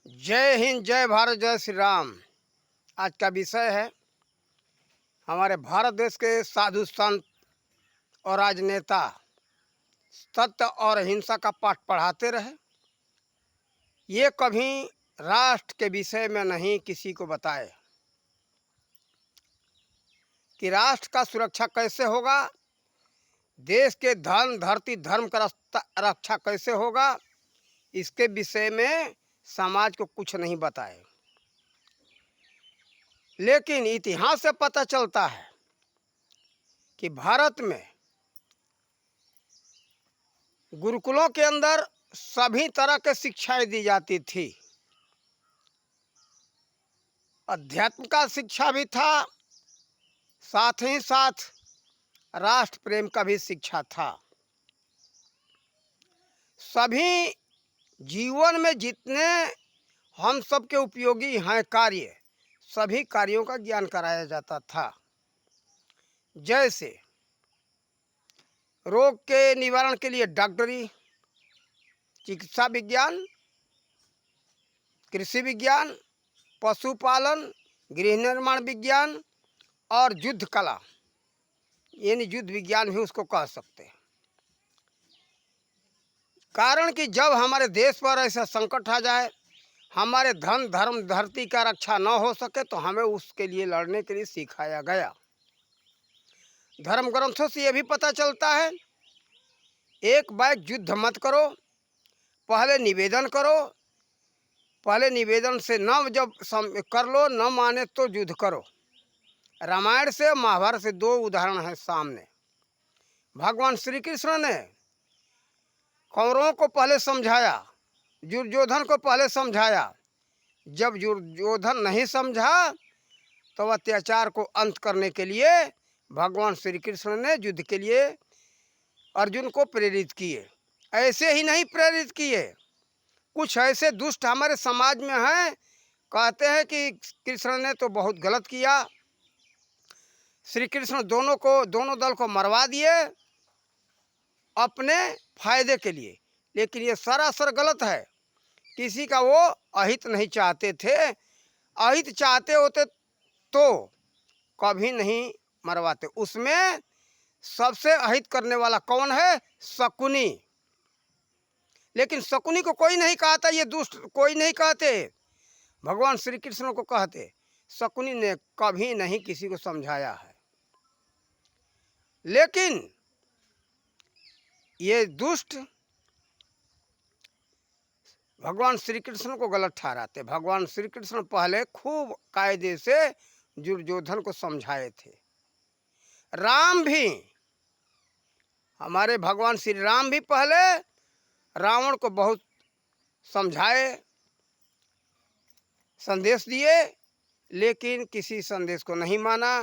जय हिंद, जय भारत, जय श्री राम। आज का विषय है हमारे भारत देश के साधु संत और राजनेता सत्य और अहिंसा का पाठ पढ़ाते रहे। ये कभी राष्ट्र के विषय में नहीं किसी को बताए कि राष्ट्र का सुरक्षा कैसे होगा, देश के धन धरती धर्म का रक्षा कैसे होगा, इसके विषय में समाज को कुछ नहीं बताए। लेकिन इतिहास से पता चलता है कि भारत में गुरुकुलों के अंदर सभी तरह के शिक्षाएं दी जाती थी। अध्यात्म का शिक्षा भी था, साथ ही साथ राष्ट्र प्रेम का भी शिक्षा था। सभी जीवन में जितने हम सब के उपयोगी हैं कार्य, सभी कार्यों का ज्ञान कराया जाता था। जैसे रोग के निवारण के लिए डॉक्टरी, चिकित्सा विज्ञान, कृषि विज्ञान, पशुपालन, गृह निर्माण विज्ञान और युद्ध कला, यानी युद्ध विज्ञान भी उसको कह सकते हैं। कारण कि जब हमारे देश पर ऐसा संकट आ जाए, हमारे धन धर्म धरती का रक्षा न हो सके, तो हमें उसके लिए लड़ने के लिए सिखाया गया। धर्म ग्रंथों से यह भी पता चलता है, एक बार युद्ध मत करो, पहले निवेदन करो, पहले निवेदन से न जब कर लो, न माने तो युद्ध करो। रामायण से महाभारत से दो उदाहरण हैं सामने। भगवान श्री कृष्ण ने कौरवों को पहले समझाया, दुर्योधन को पहले समझाया। जब दुर्योधन नहीं समझा तो अत्याचार को अंत करने के लिए भगवान श्री कृष्ण ने युद्ध के लिए अर्जुन को प्रेरित किए। ऐसे ही नहीं प्रेरित किए, कुछ ऐसे दुष्ट हमारे समाज में हैं, कहते हैं कि कृष्ण ने तो बहुत गलत किया, श्री कृष्ण दोनों दल को मरवा दिए अपने फायदे के लिए। लेकिन ये सरासर गलत है। किसी का वो अहित नहीं चाहते थे। अहित चाहते होते तो कभी नहीं मरवाते। उसमें सबसे अहित करने वाला कौन है? शकुनी। लेकिन शकुनी को कोई नहीं कहता, ये दुष्ट कोई नहीं कहते, भगवान श्री कृष्ण को कहते। शकुनी ने कभी नहीं किसी को समझाया है। लेकिन ये दुष्ट भगवान श्री कृष्ण को गलत ठहराते। भगवान श्री कृष्ण पहले खूब कायदे से दुर्योधन को समझाए थे। राम भी, हमारे भगवान श्री राम भी पहले रावण को बहुत समझाए, संदेश दिए, लेकिन किसी संदेश को नहीं माना।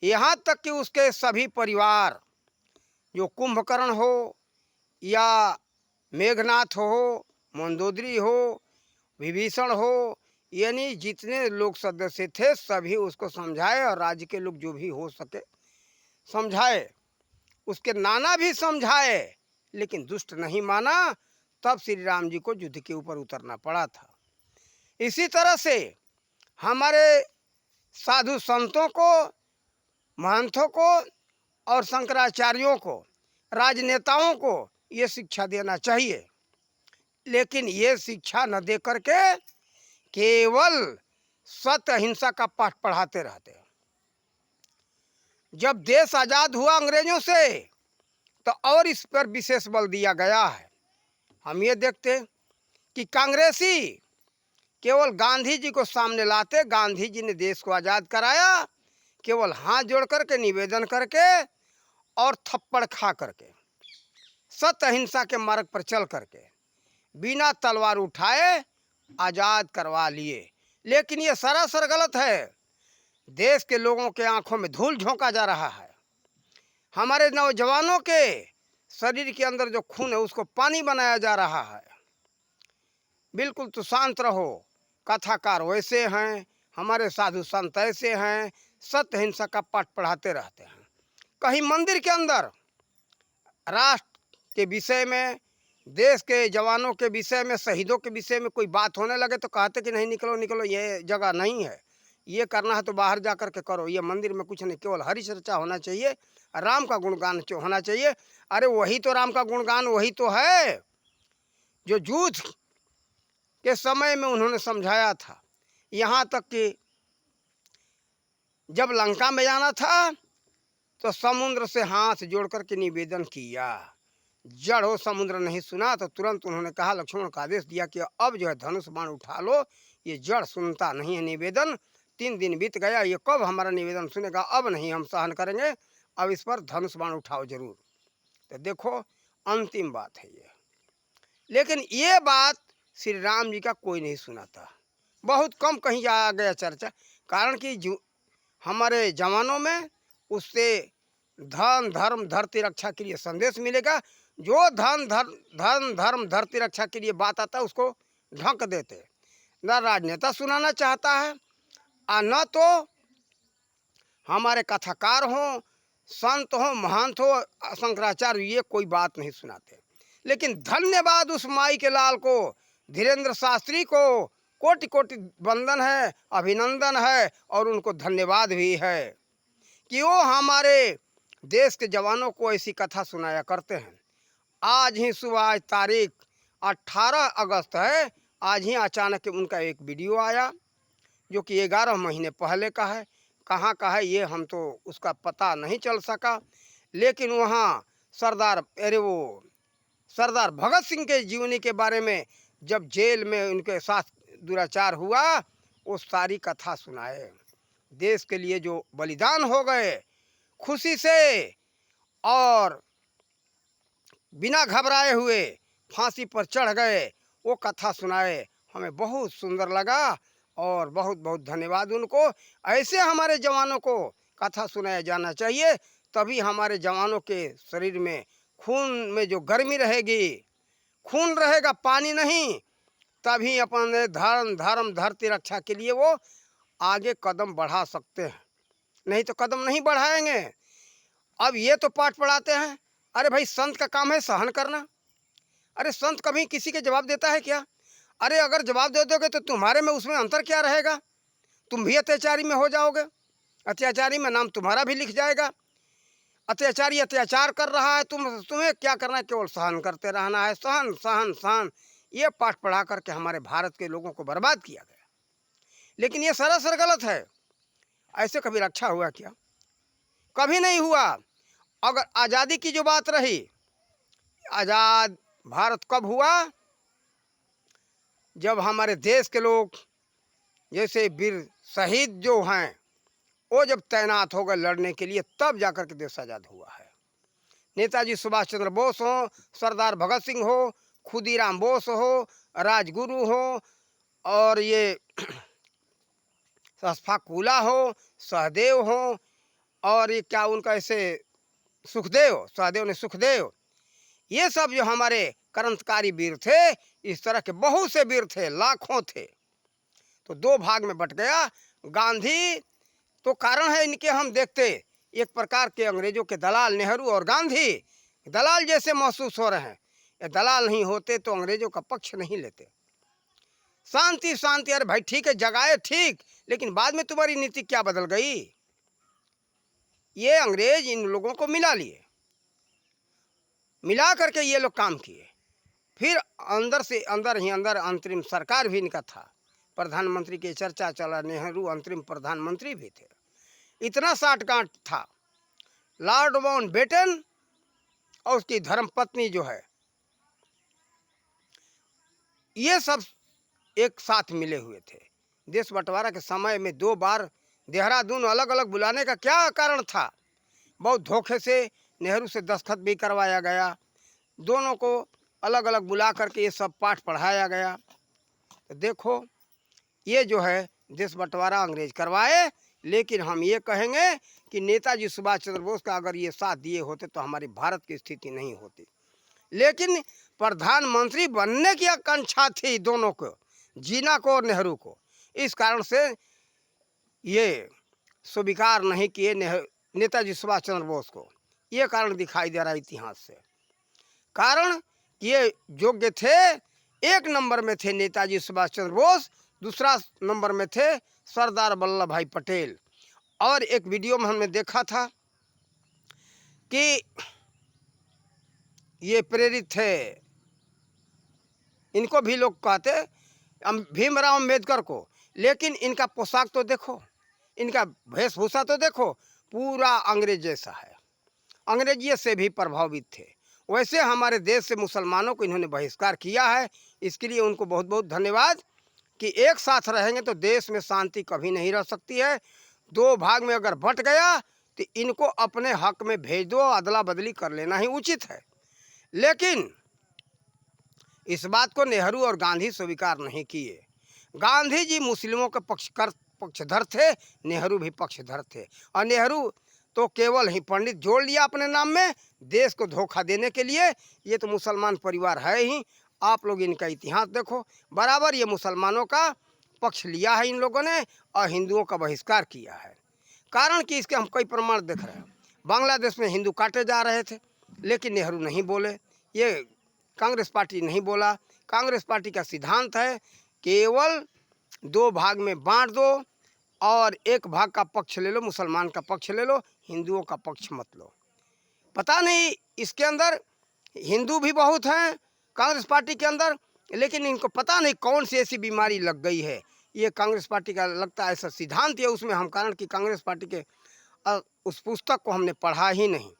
यहाँ तक कि उसके सभी परिवार, जो कुंभकर्ण हो या मेघनाथ हो, मंदोदरी हो, विभीषण हो, यानी जितने लोग सदस्य थे सभी उसको समझाए, और राज्य के लोग जो भी हो सके समझाए। उसके नाना भी समझाए, लेकिन दुष्ट नहीं माना। तब श्री राम जी को युद्ध के ऊपर उतरना पड़ा था। इसी तरह से हमारे साधु संतों को, महंतों को और शंकराचार्यों को, राजनेताओं को ये शिक्षा देना चाहिए। लेकिन ये शिक्षा न दे करके केवल सत्य अहिंसा का पाठ पढ़ाते रहते हैं। जब देश आज़ाद हुआ अंग्रेजों से, तो और इस पर विशेष बल दिया गया है। हम ये देखते कि कांग्रेसी केवल गांधी जी को सामने लाते। गांधी जी ने देश को आज़ाद कराया केवल हाथ जोड़ करके, निवेदन करके और थप्पड़ खा करके, सत्य अहिंसा के मार्ग पर चल करके, बिना तलवार उठाए आज़ाद करवा लिए। लेकिन ये सरासर गलत है। देश के लोगों के आंखों में धूल झोंका जा रहा है। हमारे नौजवानों के शरीर के अंदर जो खून है उसको पानी बनाया जा रहा है। बिल्कुल तो शांत रहो। कथाकार वैसे हैं, हमारे साधु संत ऐसे हैं, सत्य अहिंसा का पाठ पढ़ाते रहते हैं। कहीं मंदिर के अंदर राष्ट्र के विषय में, देश के जवानों के विषय में, शहीदों के विषय में कोई बात होने लगे तो कहते कि नहीं निकलो निकलो, ये जगह नहीं है, ये करना है तो बाहर जा कर के करो, ये मंदिर में कुछ नहीं, केवल हरि चर्चा होना चाहिए, राम का गुणगान होना चाहिए। अरे वही तो राम का गुणगान वही तो है जो युद्ध के समय में उन्होंने समझाया था। यहाँ तक कि जब लंका में जाना था तो समुद्र से हाथ जोड़ करके निवेदन किया, जड़ हो समुद्र नहीं सुना, तो तुरंत उन्होंने कहा, लक्ष्मण का आदेश दिया कि अब जो है धनुष बाण उठा लो, ये जड़ सुनता नहीं है निवेदन। 3 दिन बीत गया, ये कब हमारा निवेदन सुनेगा, अब नहीं हम सहन करेंगे, अब इस पर धनुष बाण उठाओ जरूर। तो देखो अंतिम बात है ये, लेकिन ये बात श्री राम जी का कोई नहीं सुनाता, बहुत कम कहीं आ गया चर्चा, कारण कि जो हमारे जवानों में उससे धन धर्म धरती रक्षा के लिए संदेश मिलेगा। जो धन धर्म धरती रक्षा के लिए बात आता है उसको ढक देते, न राजनेता सुनाना चाहता है और न तो हमारे कथाकार हों, संत हों, महंत हो, शंकराचार्य, ये कोई बात नहीं सुनाते। लेकिन धन्यवाद उस माई के लाल को, धीरेन्द्र शास्त्री को कोटि कोटि वंदन है, अभिनंदन है, और उनको धन्यवाद भी है कि वो हमारे देश के जवानों को ऐसी कथा सुनाया करते हैं। आज ही सुबह, आज तारीख 18 अगस्त है, आज ही अचानक उनका एक वीडियो आया जो कि 11 महीने पहले का है। कहाँ का है ये हम तो उसका पता नहीं चल सका, लेकिन वहाँ सरदार भगत सिंह के जीवनी के बारे में जब जेल में उनके साथ दुराचार हुआ, वो सारी कथा सुनाए। देश के लिए जो बलिदान हो गए खुशी से और बिना घबराए हुए फांसी पर चढ़ गए, वो कथा सुनाए, हमें बहुत सुंदर लगा और बहुत बहुत धन्यवाद उनको। ऐसे हमारे जवानों को कथा सुनाया जाना चाहिए, तभी हमारे जवानों के शरीर में खून में जो गर्मी रहेगी, खून रहेगा पानी नहीं, तभी अपने धर्म धरती रक्षा के लिए वो आगे कदम बढ़ा सकते हैं, नहीं तो कदम नहीं बढ़ाएंगे। अब ये तो पाठ पढ़ाते हैं, अरे भाई संत का काम है सहन करना, अरे संत कभी किसी के जवाब देता है क्या? अरे अगर जवाब दे दोगे तो तुम्हारे में उसमें अंतर क्या रहेगा? तुम भी अत्याचारी में हो जाओगे, अत्याचारी में नाम तुम्हारा भी लिख जाएगा। अत्याचारी अत्याचार कर रहा है, तुम्हें क्या करना है, केवल सहन करते रहना है, सहन सहन सहन। ये पाठ पढ़ा करके हमारे भारत के लोगों को बर्बाद किया गया, लेकिन ये सरासर गलत है। ऐसे कभी रक्षा हुआ क्या? कभी नहीं हुआ। अगर आज़ादी की जो बात रही, आज़ाद भारत कब हुआ? जब हमारे देश के लोग जैसे वीर शहीद जो हैं वो जब तैनात हो गए लड़ने के लिए, तब जाकर के देश आज़ाद हुआ है। नेताजी सुभाष चंद्र बोस हो, सरदार भगत सिंह हो, खुदीराम बोस हो, राजगुरु हो, और ये अशफाक उल्ला हो, सहदेव हो, और ये क्या उनका ऐसे सुखदेव, ये सब जो हमारे क्रांतिकारी वीर थे, इस तरह के बहुत से वीर थे, लाखों थे। तो 2 भाग में बट गया। गांधी तो कारण है इनके, हम देखते एक प्रकार के अंग्रेजों के दलाल नेहरू और गांधी दलाल जैसे महसूस हो रहे हैं। ये दलाल नहीं होते तो अंग्रेजों का पक्ष नहीं लेते। शांति शांति, अरे भाई ठीक है जगाए ठीक, लेकिन बाद में तुम्हारी नीति क्या बदल गई? ये अंग्रेज इन लोगों को मिला करके ये लोग काम किए। फिर अंदर से अंदर अंतरिम सरकार भी इनका था, प्रधानमंत्री की चर्चा चला, नेहरू अंतरिम प्रधानमंत्री भी थे। इतना साठगांठ था। लॉर्ड माउंटबेटन और उसकी धर्मपत्नी जो है, ये सब एक साथ मिले हुए थे। देश बंटवारा के समय में 2 बार देहरादून अलग अलग बुलाने का क्या कारण था? बहुत धोखे से नेहरू से दस्तखत भी करवाया गया, दोनों को अलग अलग बुला करके ये सब पाठ पढ़ाया गया। तो देखो ये जो है देश बंटवारा अंग्रेज करवाए, लेकिन हम ये कहेंगे कि नेताजी सुभाष चंद्र बोस का अगर ये साथ दिए होते तो हमारी भारत की स्थिति नहीं होती। लेकिन प्रधानमंत्री बनने की आकांक्षा थी दोनों को, जीना को और नेहरू को, इस कारण से ये स्वीकार नहीं किए नेताजी सुभाष चंद्र बोस को। ये कारण दिखाई दे रहा है इतिहास से। कारण ये योग्य थे। एक नंबर में थे नेताजी सुभाष चंद्र बोस, दूसरा नंबर में थे सरदार वल्लभ भाई पटेल। और एक वीडियो में हमने देखा था कि ये प्रेरित थे, इनको भी लोग कहते भीमराव अम्बेडकर को, लेकिन इनका पोशाक तो देखो, इनका वेशभूषा तो देखो, पूरा अंग्रेज जैसा है, अंग्रेजी से भी प्रभावित थे। वैसे हमारे देश से मुसलमानों को इन्होंने बहिष्कार किया है, इसके लिए उनको बहुत बहुत धन्यवाद। कि एक साथ रहेंगे तो देश में शांति कभी नहीं रह सकती है। दो भाग में अगर बट गया तो इनको अपने हक में भेज दो, अदला बदली कर लेना ही उचित है। लेकिन इस बात को नेहरू और गांधी स्वीकार नहीं किए। गांधी जी मुस्लिमों के पक्षधर थे, नेहरू भी पक्षधर थे। और नेहरू तो केवल ही पंडित जोड़ लिया अपने नाम में, देश को धोखा देने के लिए। ये तो मुसलमान परिवार है ही। आप लोग इनका इतिहास देखो, बराबर ये मुसलमानों का पक्ष लिया है इन लोगों ने और हिंदुओं का बहिष्कार किया है। कारण कि इसके हम कई प्रमाण देख रहे हैं। बांग्लादेश में हिंदू काटे जा रहे थे, लेकिन नेहरू नहीं बोले, ये कांग्रेस पार्टी नहीं बोला। कांग्रेस पार्टी का सिद्धांत है केवल दो भाग में बांट दो और एक भाग का पक्ष ले लो, मुसलमान का पक्ष ले लो, हिंदुओं का पक्ष मत लो। पता नहीं इसके अंदर हिंदू भी बहुत हैं कांग्रेस पार्टी के अंदर, लेकिन इनको पता नहीं कौन सी ऐसी बीमारी लग गई है। ये कांग्रेस पार्टी का लगता है ऐसा सिद्धांत है उसमें। हम कारण कि कांग्रेस पार्टी के उस पुस्तक को हमने पढ़ा ही नहीं।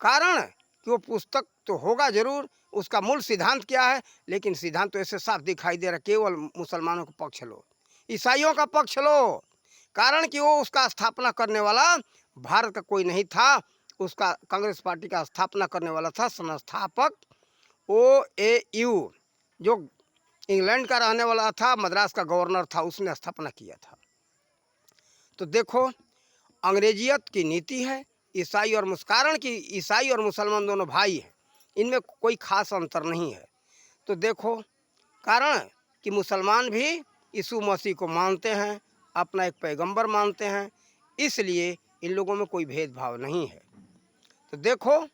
कारण कि वो पुस्तक तो होगा जरूर, उसका मूल सिद्धांत क्या है, लेकिन सिद्धांत तो ऐसे साफ दिखाई दे रहा है केवल मुसलमानों का पक्ष लो, ईसाइयों का पक्ष लो। कारण कि वो उसका स्थापना करने वाला भारत का कोई नहीं था, उसका कांग्रेस पार्टी का स्थापना करने वाला था संस्थापक OAU, जो इंग्लैंड का रहने वाला था, मद्रास का गवर्नर था, उसने स्थापना किया था। तो देखो अंग्रेजियत की नीति है, ईसाई और कारण कि ईसाई और मुसलमान दोनों भाई हैं, इनमें कोई खास अंतर नहीं है। तो देखो कारण कि मुसलमान भी यीशु मसीह को मानते हैं, अपना एक पैगंबर मानते हैं, इसलिए इन लोगों में कोई भेदभाव नहीं है। तो देखो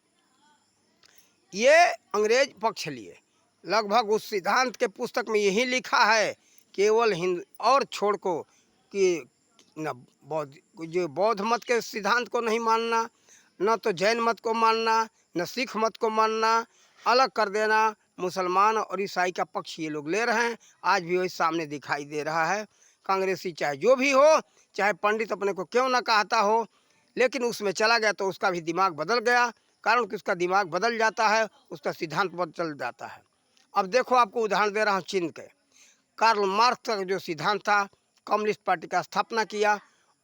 ये अंग्रेज पक्ष लिए, लगभग उस सिद्धांत के पुस्तक में यही लिखा है केवल हिंदू और छोड़ को कि न जो बौद्ध मत के सिद्धांत को नहीं मानना, न तो जैन मत को मानना, न सिख मत को मानना, अलग कर देना। मुसलमान और ईसाई का पक्ष ये लोग ले रहे हैं, आज भी वही सामने दिखाई दे रहा है। कांग्रेसी चाहे जो भी हो, चाहे पंडित अपने को क्यों ना कहता हो, लेकिन उसमें चला गया तो उसका भी दिमाग बदल गया। कारण कि उसका दिमाग बदल जाता है, उसका सिद्धांत बदल जाता है। अब देखो आपको उदाहरण दे रहा हूँ चीन के। कार्ल मार्क्स का जो सिद्धांत था, कम्युनिस्ट पार्टी का स्थापना किया।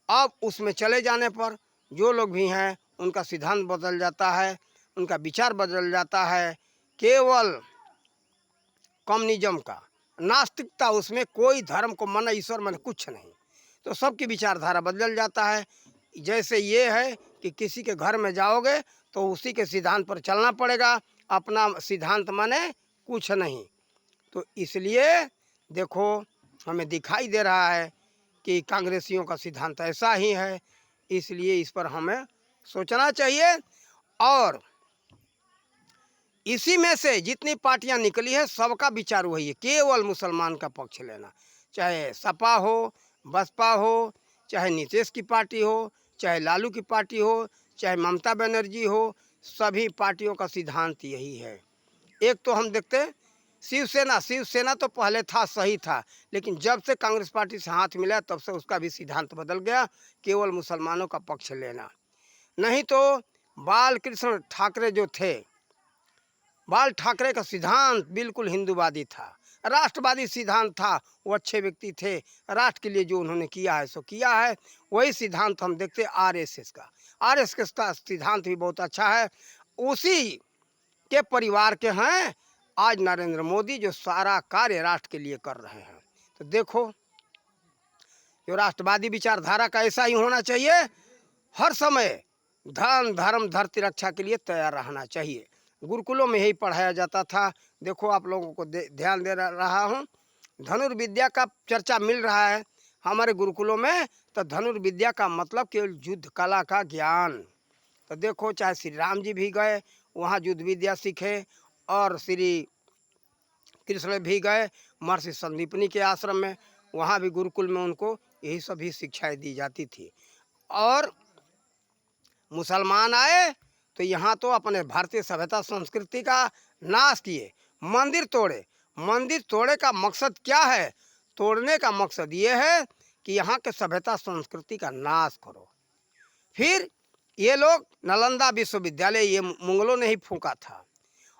अब उसमें चले जाने पर जो लोग भी हैं उनका सिद्धांत बदल जाता है, उनका विचार बदल जाता है। केवल कम्युनिज्म का नास्तिकता, उसमें कोई धर्म को माना, ईश्वर माने कुछ नहीं, तो सबकी विचारधारा बदल जाता है। जैसे ये है कि किसी के घर में जाओगे तो उसी के सिद्धांत पर चलना पड़ेगा, अपना सिद्धांत माने कुछ नहीं। तो इसलिए देखो हमें दिखाई दे रहा है कि कांग्रेसियों का सिद्धांत ऐसा ही है, इसलिए इस पर हमें सोचना चाहिए। और इसी में से जितनी पार्टियां निकली है सबका विचार वही है, केवल मुसलमान का पक्ष लेना। चाहे सपा हो, बसपा हो, चाहे नीतीश की पार्टी हो, चाहे लालू की पार्टी हो, चाहे ममता बनर्जी हो, सभी पार्टियों का सिद्धांत यही है। एक तो हम देखते हैं शिवसेना तो पहले था, सही था, लेकिन जब से कांग्रेस पार्टी से हाथ मिला तब से उसका भी सिद्धांत बदल गया, केवल मुसलमानों का पक्ष लेना। नहीं तो बाल कृष्ण ठाकरे जो थे, बाल ठाकरे का सिद्धांत बिल्कुल हिंदूवादी था, राष्ट्रवादी सिद्धांत था। वो अच्छे व्यक्ति थे, राष्ट्र के लिए जो उन्होंने किया है सो किया है। वही सिद्धांत हम देखते आरएसएस का सिद्धांत भी बहुत अच्छा है, उसी के परिवार के हैं आज नरेंद्र मोदी, जो सारा कार्य राष्ट्र के लिए कर रहे हैं। तो देखो जो राष्ट्रवादी विचारधारा का ऐसा ही होना चाहिए, हर समय धन धर्म धरती रक्षा के लिए तैयार रहना चाहिए। गुरुकुलों में यही पढ़ाया जाता था। देखो आप लोगों को ध्यान दे रहा हूँ, धनुर्विद्या का चर्चा मिल रहा है हमारे गुरुकुलों में। तो धनुर्विद्या का मतलब केवल युद्ध कला का ज्ञान। तो देखो चाहे श्री राम जी भी गए वहाँ युद्ध विद्या सीखे, और श्री कृष्ण भी गए महर्षि संदीपनी के आश्रम में, वहाँ भी गुरुकुल में उनको यही सभी शिक्षाएं दी जाती थी। और मुसलमान आए तो यहाँ तो अपने भारतीय सभ्यता संस्कृति का नाश किए, मंदिर तोड़े। मंदिर तोड़े का मकसद क्या है? तोड़ने का मकसद ये है कि यहाँ के सभ्यता संस्कृति का नाश करो। फिर ये लोग नालंदा विश्वविद्यालय ये मुगलों ने ही फूंका था,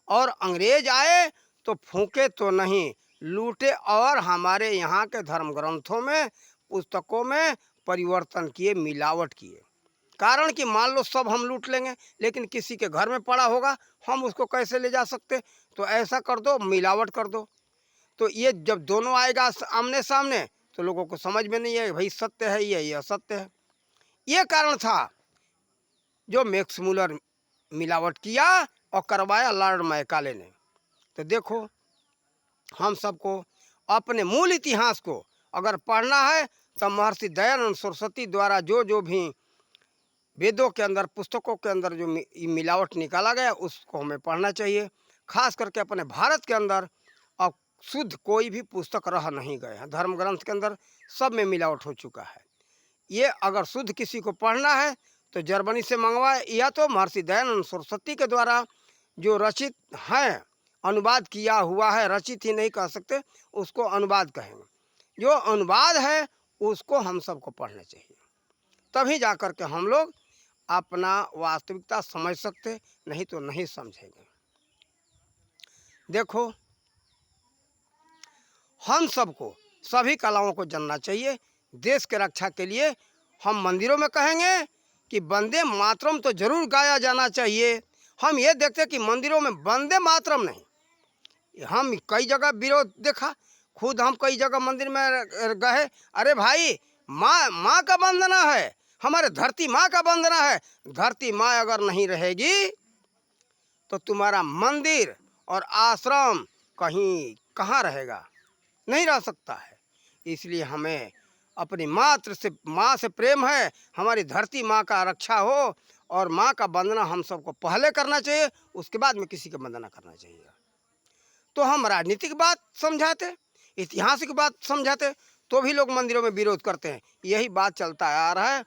और अंग्रेज आए तो फूंके तो नहीं, लूटे और हमारे यहाँ के धर्म ग्रंथों में, पुस्तकों में परिवर्तन किए, मिलावट किए। कारण कि मान लो सब हम लूट लेंगे, लेकिन किसी के घर में पड़ा होगा, हम उसको कैसे ले जा सकते? तो ऐसा कर दो, मिलावट कर दो। तो ये जब दोनों आएगा आमने सामने तो लोगों को समझ में नहीं है भाई सत्य है ये असत्य है। ये कारण था जो मैक्स मुलर मिलावट किया और करवाया लॉर्ड मैकाले ने। तो देखो, हम सबको अपने मूल इतिहास को अगर पढ़ना है तो महर्षि दयानंद सरस्वती द्वारा जो जो भी वेदों के अंदर, पुस्तकों के अंदर जो मिलावट निकाला गया उसको हमें पढ़ना चाहिए। खास करके अपने भारत के अंदर अब शुद्ध कोई भी पुस्तक रह नहीं गए हैं। धर्म ग्रंथ के अंदर सब में मिलावट हो चुका है। ये अगर शुद्ध किसी को पढ़ना है तो जर्मनी से मंगवाए, या तो महर्षि दयानंद सरस्वती के द्वारा जो रचित हैं, अनुवाद किया हुआ है, रचित ही नहीं कह सकते, उसको अनुवाद कहेंगे। जो अनुवाद है उसको हम सबको पढ़ना चाहिए, तभी जा कर के हम लोग अपना वास्तविकता समझ सकते, नहीं तो नहीं समझेंगे। देखो, हम सबको सभी कलाओं को जानना चाहिए। देश के रक्षा के लिए हम मंदिरों में कहेंगे कि वंदे मातरम तो जरूर गाया जाना चाहिए। हम ये देखते हैं कि मंदिरों में वंदे मातरम नहीं, हम कई जगह विरोध देखा, खुद हम कई जगह मंदिर में गए, अरे भाई माँ का वंदना है, हमारे धरती माँ का वंदना है। धरती माँ अगर नहीं रहेगी तो तुम्हारा मंदिर और आश्रम कहीं कहाँ रहेगा? नहीं रह सकता है। इसलिए हमें अपनी माँ से प्रेम है, हमारी धरती माँ का रक्षा हो, और माँ का वंदना हम सबको पहले करना चाहिए, उसके बाद में किसी का वंदना करना चाहिए। तो हम राजनीतिक बात समझाते, ऐतिहासिक बात समझाते, तो भी लोग मंदिरों में विरोध करते हैं। यही बात चलता आ रहा है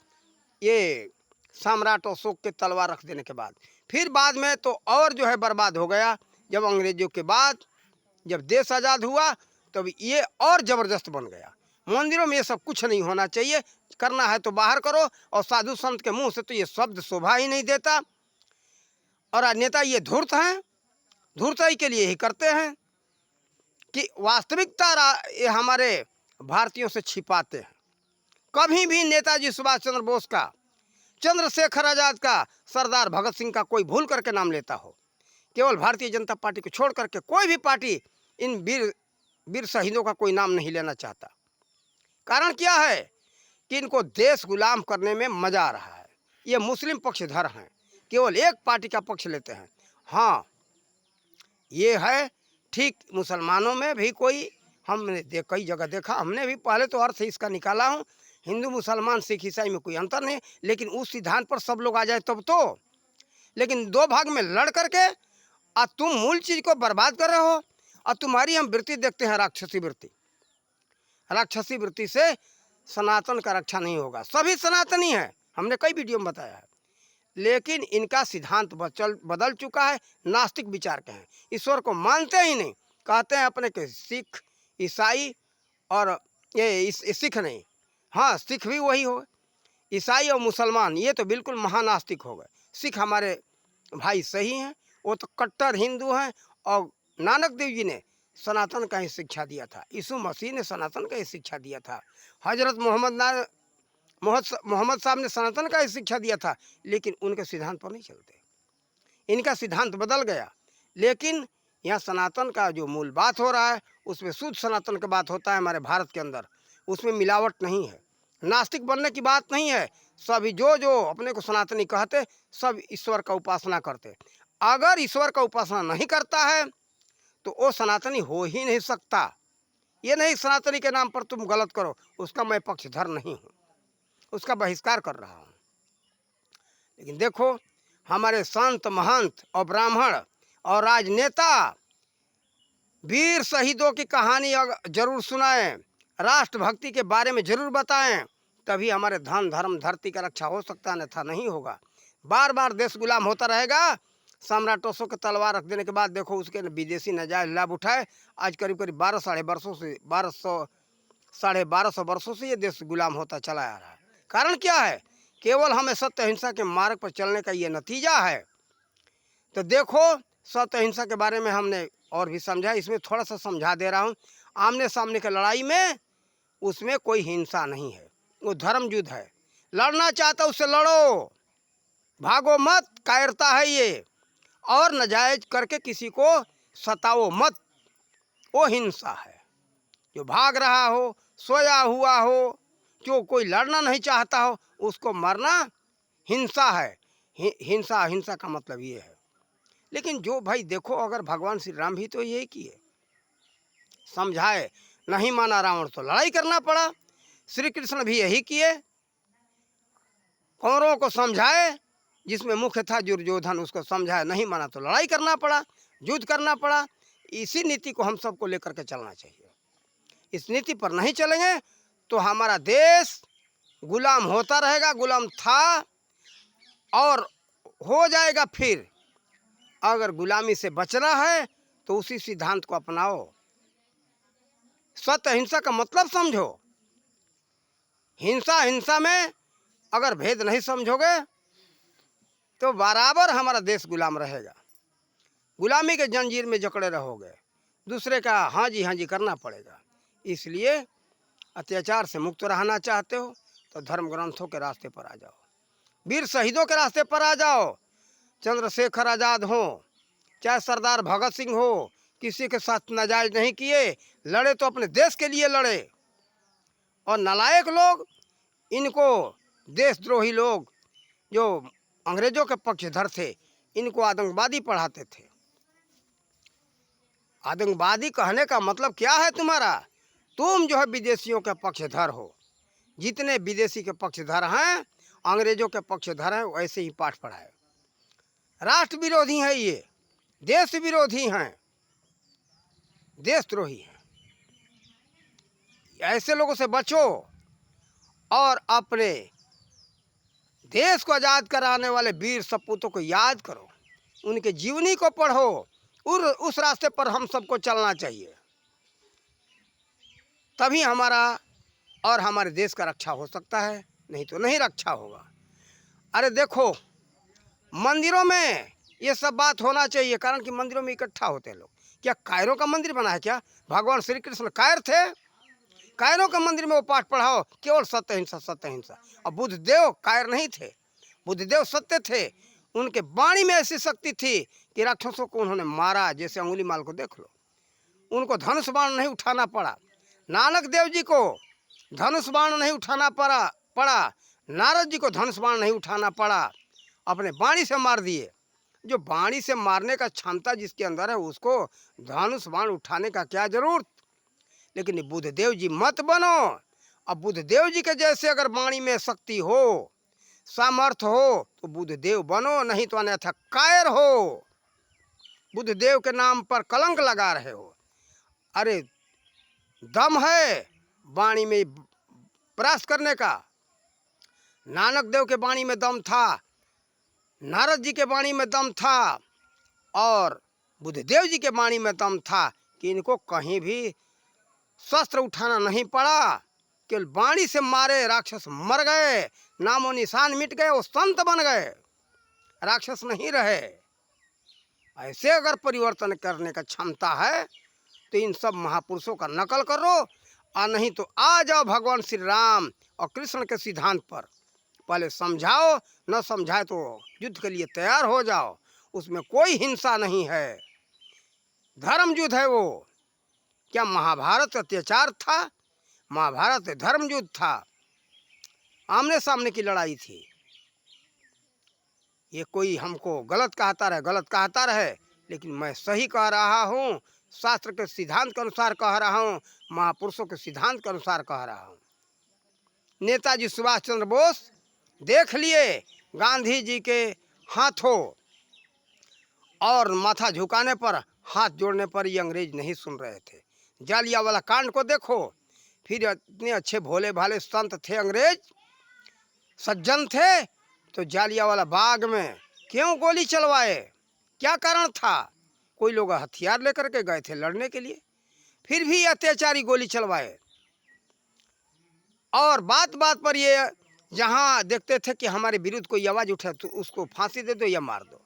ये सम्राट अशोक के तलवार रख देने के बाद। फिर बाद में तो और जो है बर्बाद हो गया। जब अंग्रेजों के बाद जब देश आज़ाद हुआ तब ये और ज़बरदस्त बन गया। मंदिरों में ये सब कुछ नहीं होना चाहिए, करना है तो बाहर करो, और साधु संत के मुंह से तो ये शब्द शोभा ही नहीं देता। और नेता ये धूर्त हैं, धूर्ताई के लिए ही करते हैं कि वास्तविकता ये हमारे भारतीयों से छिपाते हैं। कभी भी नेताजी सुभाष चंद्र बोस का, चंद्रशेखर आजाद का, सरदार भगत सिंह का कोई भूल करके नाम लेता हो, केवल भारतीय जनता पार्टी को छोड़ करके कोई भी पार्टी इन वीर शहीदों का कोई नाम नहीं लेना चाहता। कारण क्या है कि इनको देश गुलाम करने में मजा आ रहा है। ये मुस्लिम पक्षधर हैं, केवल एक पार्टी का पक्ष लेते हैं। हाँ, ये है ठीक। मुसलमानों में भी कोई हमने कई जगह देखा, हमने भी पहले तो अर्थ इसका निकाला हूँ, हिंदू मुसलमान सिख ईसाई में कोई अंतर नहीं, लेकिन उस सिद्धांत पर सब लोग आ जाए तब तो। लेकिन दो भाग में लड़ करके और तुम मूल चीज़ को बर्बाद कर रहे हो, और तुम्हारी हम वृत्ति देखते हैं राक्षसी वृत्ति। राक्षसी वृत्ति से सनातन का रक्षा नहीं होगा। सभी सनातनी हैं, हमने कई वीडियो में बताया है, लेकिन इनका सिद्धांत बदल चुका है, नास्तिक विचार के हैं, ईश्वर को मानते ही नहीं, कहते हैं अपने के सिख ईसाई, और ये सिख नहीं, हाँ सिख भी वही हो, ईसाई और मुसलमान ये तो बिल्कुल महानास्तिक हो गए। सिख हमारे भाई सही हैं, वो तो कट्टर हिंदू हैं, और नानक देव जी ने सनातन का ही शिक्षा दिया था, यीशु मसीह ने सनातन का ही शिक्षा दिया था, हजरत मोहम्मद साहब ने सनातन का ही शिक्षा दिया था, लेकिन उनके सिद्धांत पर नहीं चलते। इनका सिद्धांत बदल गया, लेकिन यहाँ सनातन का जो मूल बात हो रहा है उसमें शुद्ध सनातन का बात होता है हमारे भारत के अंदर, उसमें मिलावट नहीं है, नास्तिक बनने की बात नहीं है। सभी जो अपने को सनातनी कहते सब ईश्वर का उपासना करते। अगर ईश्वर का उपासना नहीं करता है तो वो सनातनी हो ही नहीं सकता। ये नहीं सनातनी के नाम पर तुम गलत करो, उसका मैं पक्षधर नहीं हूँ, उसका बहिष्कार कर रहा हूँ। लेकिन देखो, हमारे संत महंत और ब्राह्मण और राजनेता वीर शहीदों की कहानी जरूर सुनाएं, राष्ट्रभक्ति के बारे में जरूर बताएं, तभी हमारे धन धर्म धरती का रक्षा हो सकता है, अन्यथा नहीं होगा। बार बार देश गुलाम होता रहेगा। सम्राट अशोक को तलवार रख देने के बाद देखो उसके विदेशी नजायज लाभ उठाए। आज करीब करीब 1200 वर्षों से ये देश गुलाम होता चला आ रहा है। कारण क्या है? केवल हमें सत्य अहिंसा के मार्ग पर चलने का ये नतीजा है। तो देखो, सत्य अहिंसा के बारे में हमने और भी समझा, इसमें थोड़ा सा समझा दे रहा हूँ। आमने सामने की लड़ाई में उसमें कोई हिंसा नहीं है, वो धर्म युद्ध है। लड़ना चाहता उससे लड़ो, भागो मत, कायरता है ये। और नाजायज करके किसी को सताओ मत, वो हिंसा है। जो भाग रहा हो, सोया हुआ हो, जो कोई लड़ना नहीं चाहता हो, उसको मरना हिंसा है। हिंसा अहिंसा का मतलब ये है। लेकिन जो भाई देखो, अगर भगवान श्री राम भी तो यही किए, समझाए, नहीं माना रावण तो लड़ाई करना पड़ा। श्री कृष्ण भी यही किए, कौरवों को समझाए, जिसमें मुख्य था दुर्योधन, उसको समझाया, नहीं माना तो लड़ाई करना पड़ा, युद्ध करना पड़ा। इसी नीति को हम सबको लेकर के चलना चाहिए। इस नीति पर नहीं चलेंगे तो हमारा देश गुलाम होता रहेगा, गुलाम था और हो जाएगा। फिर अगर गुलामी से बचना है तो उसी सिद्धांत को अपनाओ। सत्य अहिंसा का मतलब समझो। हिंसा हिंसा में अगर भेद नहीं समझोगे तो बराबर हमारा देश गुलाम रहेगा। गुलामी के जंजीर में जकड़े रहोगे, दूसरे का हाँ जी करना पड़ेगा। इसलिए अत्याचार से मुक्त रहना चाहते हो तो धर्म ग्रंथों के रास्ते पर आ जाओ, वीर शहीदों के रास्ते पर आ जाओ। चंद्रशेखर आज़ाद हो, चाहे सरदार भगत सिंह हो, किसी के साथ नाजायज नहीं किए, लड़े तो अपने देश के लिए लड़े। और नालायक लोग, इनको देशद्रोही लोग जो अंग्रेजों के पक्षधर थे, इनको आतंकवादी पढ़ाते थे। आतंकवादी कहने का मतलब क्या है तुम्हारा? तुम जो है विदेशियों के पक्षधर हो। जितने विदेशी के पक्षधर हैं, अंग्रेजों के पक्षधर हैं, वैसे ही पाठ पढ़ाए। राष्ट्र विरोधी है ये, देश विरोधी हैं, देशद्रोही हैं। ऐसे लोगों से बचो और अपने देश को आज़ाद कराने वाले वीर सपूतों को याद करो, उनके जीवनी को पढ़ो। उस रास्ते पर हम सबको चलना चाहिए, तभी हमारा और हमारे देश का रक्षा हो सकता है, नहीं तो नहीं रक्षा होगा। अरे देखो, मंदिरों में ये सब बात होना चाहिए, कारण कि मंदिरों में इकट्ठा होते हैं लोग। क्या कायरों का मंदिर बना है क्या? भगवान श्री कृष्ण कायर थे? कायरों के मंदिर में वो पाठ पढ़ाओ, केवल सत्य अहिंसा सत्य अहिंसा। और बुद्धदेव कायर नहीं थे, बुद्धदेव सत्य थे। उनके वाणी में ऐसी शक्ति थी कि राक्षसों को उन्होंने मारा। जैसे अंगुलीमाल को देख लो, उनको धनुष बाण नहीं उठाना पड़ा। नानक देव जी को धनुष बाण नहीं उठाना पड़ा। नारद जी को धनुष बाण नहीं उठाना पड़ा, अपने वाणी से मार दिए। जो वाणी से मारने का क्षमता जिसके अंदर है, उसको धनुष बाण उठाने का क्या जरूरत? लेकिन बुद्धदेव जी मत बनो। अब बुद्धदेव जी के जैसे अगर वाणी में शक्ति हो, सामर्थ्य हो, तो बुद्धदेव बनो, नहीं तो अन्यथा कायर हो। बुद्धदेव के नाम पर कलंक लगा रहे हो। अरे दम है वाणी में प्रयास करने का। नानक देव के वाणी में दम था, नारद जी के वाणी में दम था, और बुद्धदेव जी के वाणी में दम था कि इनको कहीं भी शस्त्र उठाना नहीं पड़ा। केवल वाणी से मारे, राक्षस मर गए, नामो निशान मिट गए, वो संत बन गए, राक्षस नहीं रहे। ऐसे अगर परिवर्तन करने का क्षमता है तो इन सब महापुरुषों का नकल करो, और नहीं तो आ जाओ भगवान श्री राम और कृष्ण के सिद्धांत पर। पहले समझाओ, न समझाए तो युद्ध के लिए तैयार हो जाओ। उसमें कोई हिंसा नहीं है, धर्म युद्ध है वो। क्या महाभारत अत्याचार था? महाभारत धर्म युद्ध था, आमने सामने की लड़ाई थी। ये कोई हमको गलत कहता रहे, लेकिन मैं सही कह रहा हूँ, शास्त्र के सिद्धांत के अनुसार कह रहा हूँ, महापुरुषों के सिद्धांत के अनुसार कह रहा हूँ। नेताजी सुभाष चंद्र बोस देख लिए गांधी जी के हाथों और माथा झुकाने पर, हाथ जोड़ने पर ये अंग्रेज नहीं सुन रहे थे। जालियांवाला कांड को देखो, फिर इतने अच्छे भोले भाले संत थे अंग्रेज, सज्जन थे, तो जालियांवाला बाग में क्यों गोली चलवाए? क्या कारण था? कोई लोग हथियार लेकर के गए थे लड़ने के लिए, फिर भी अत्याचारी गोली चलवाए। और बात बात पर ये जहाँ देखते थे कि हमारे विरुद्ध कोई आवाज़ उठे तो उसको फांसी दे दो या मार दो।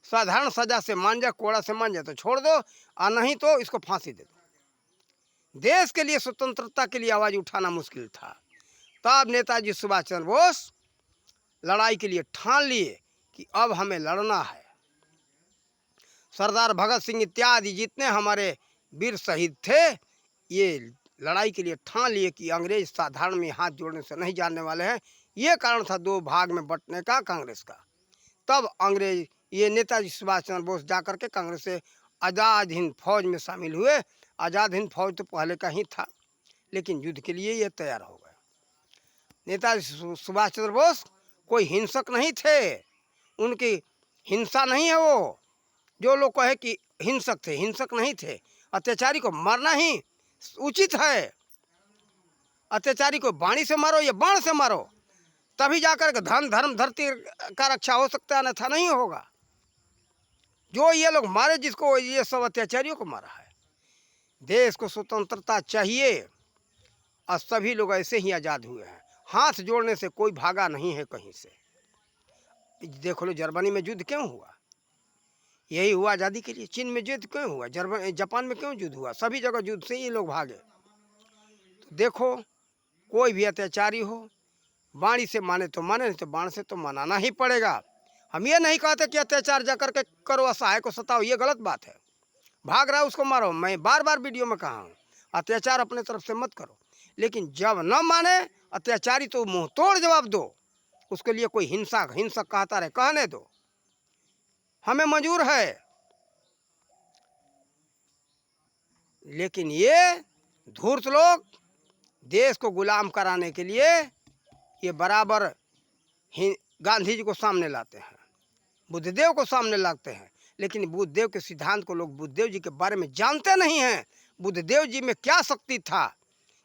साधारण सजा से मान जाए, कोड़ा से मान जाए तो छोड़ दो, और नहीं तो इसको फांसी दे दो। देश के लिए, स्वतंत्रता के लिए आवाज़ उठाना मुश्किल था। तब नेताजी सुभाष चंद्र बोस लड़ाई के लिए ठान लिए कि अब हमें लड़ना है। सरदार भगत सिंह इत्यादि जितने हमारे वीर शहीद थे, ये लड़ाई के लिए ठान लिए कि अंग्रेज साधारण में हाथ जोड़ने से नहीं जानने वाले हैं। ये कारण था दो भाग में बंटने का कांग्रेस का। तब अंग्रेज, ये नेताजी सुभाष चंद्र बोस जाकर के कांग्रेस से आज़ाद हिंद फौज में शामिल हुए। आज़ाद हिंद फौज तो पहले का ही था, लेकिन युद्ध के लिए ये तैयार हो गए। नेताजी सुभाष चंद्र बोस कोई हिंसक नहीं थे, उनकी हिंसा नहीं है वो। जो लोग कहे कि हिंसक थे, हिंसक नहीं थे। अत्याचारी को मारना ही उचित है। अत्याचारी को बाणी से मारो या बाण से मारो, तभी जाकर के धन धर्म धरती का रक्षा हो सकता है, अन्यथा नहीं होगा। जो ये लोग मारे, जिसको ये सब अत्याचारियों को मारा है। देश को स्वतंत्रता चाहिए, और सभी लोग ऐसे ही आज़ाद हुए हैं। हाथ जोड़ने से कोई भागा नहीं है कहीं से। देख लो जर्मनी में युद्ध क्यों हुआ? यही हुआ आज़ादी के लिए। चीन में युद्ध क्यों हुआ? जापान में क्यों युद्ध हुआ? सभी जगह युद्ध से ये लोग भागे। तो देखो, कोई भी अत्याचारी हो, बाणी से माने तो माने, नहीं तो बाण से तो मनाना ही पड़ेगा। हम ये नहीं कहते कि अत्याचार जाकर के करो, असहाय को सताओ, ये गलत बात है। भाग रहा है उसको मारो। मैं बार बार वीडियो में कहा हूँ, अत्याचार अपने तरफ से मत करो। लेकिन जब न माने अत्याचारी तो मुंह तोड़ जवाब दो। उसके लिए कोई हिंसक कहता रहे, कहने दो, हमें मंजूर है। लेकिन ये धूर्त लोग देश को गुलाम कराने के लिए ये बराबर गांधी जी को सामने लाते हैं, बुद्धदेव को सामने लाते हैं। लेकिन बुद्धदेव के सिद्धांत को लोग बुद्धदेव जी के बारे में जानते नहीं हैं। बुद्धदेव जी में क्या शक्ति था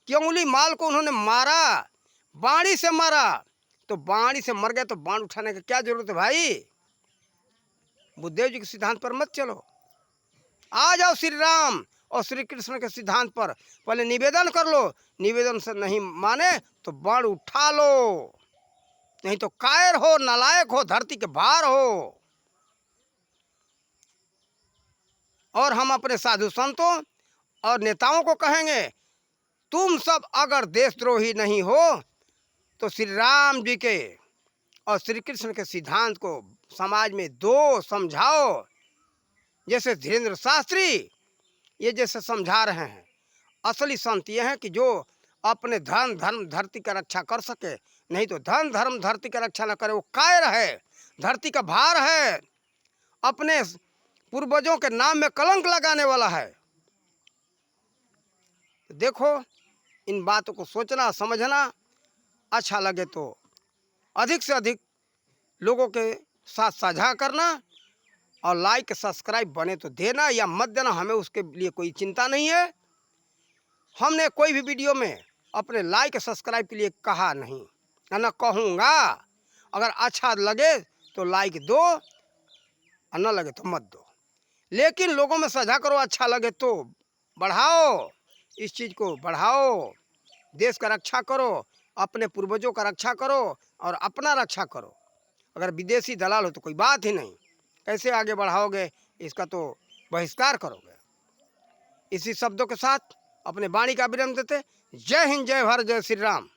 कि उंगली माल को उन्होंने मारा, बाणी से मारा। तो बाणी से मर गए तो बाण उठाने की क्या जरूरत है भाई? बुद्धदेव जी के सिद्धांत पर मत चलो। आ जाओ श्री राम और श्री कृष्ण के सिद्धांत पर, पहले निवेदन कर लो। निवेदन से नहीं माने तो बाण उठा लो, नहीं तो कायर हो, नालायक हो, धरती के भार हो। और हम अपने साधु संतों और नेताओं को कहेंगे, तुम सब अगर देशद्रोही नहीं हो तो श्री राम जी के और श्री कृष्ण के सिद्धांत को समाज में दो, समझाओ। जैसे धीरेन्द्र शास्त्री ये जैसे समझा रहे हैं। असली संत ये हैं कि जो अपने धन धर्म धरती का रक्षा कर सके, नहीं तो धन धर्म धरती का रक्षा न करे, वो कायर है, धरती का भार है, अपने पूर्वजों के नाम में कलंक लगाने वाला है। देखो, इन बातों को सोचना, समझना। अच्छा लगे तो अधिक से अधिक लोगों के साथ साझा करना, और लाइक सब्सक्राइब बने तो देना या मत देना, हमें उसके लिए कोई चिंता नहीं है। हमने कोई भी वीडियो में अपने लाइक सब्सक्राइब के लिए कहा नहीं, न कहूँगा। अगर अच्छा लगे तो लाइक दो, और न लगे तो मत दो। लेकिन लोगों में साझा करो, अच्छा लगे तो बढ़ाओ, इस चीज़ को बढ़ाओ। देश का रक्षा करो, अपने पूर्वजों का रक्षा करो, और अपना रक्षा करो। अगर विदेशी दलाल हो तो कोई बात ही नहीं, कैसे आगे बढ़ाओगे, इसका तो बहिष्कार करोगे। इसी शब्दों के साथ अपने वाणी का विराम देते। जय हिंद, जय भारत, जय श्री राम।